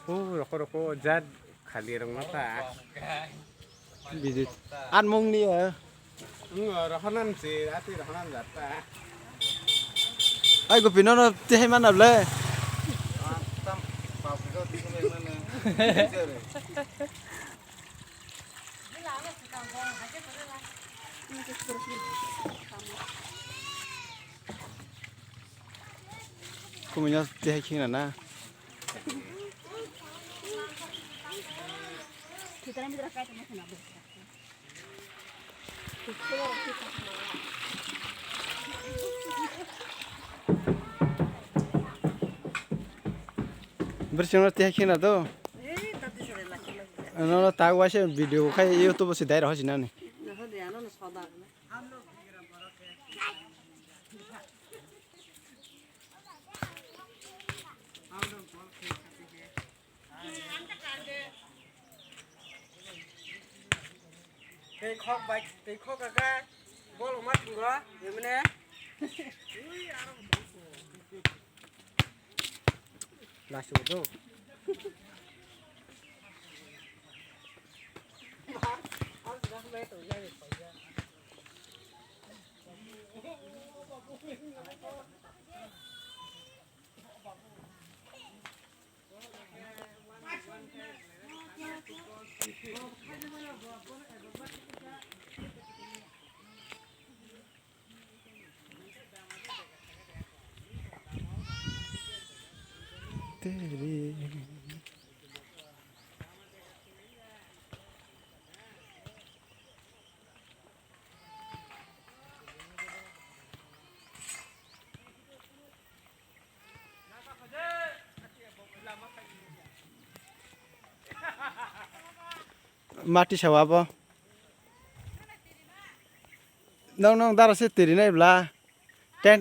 roko jat khali rong mata Bidi. An mong ni rokonan si ati rokonan jata Ay ko pinono ti hay man able. tam pau ko ti ko mana Kuminya ti hay king na. Kita ni berapa itu macam apa? Bersihnya ti hay king na to. Tapi sudah lagi. No tahu wase video kay YouTube si dai rahosi na ni. Nah, dia anu saudara. Cái khóc cái bol mat gua gimana langsung tuh Teri. Mati sawa apa? Nong darah sih tiri nih belah.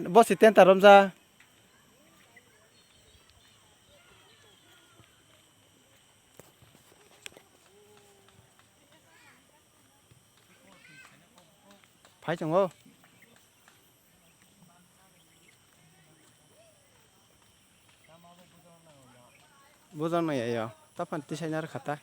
Bos si tent tarom sa. Phải chồng ô. Bố dân này à? Tao phân tí xe nhà khát ta.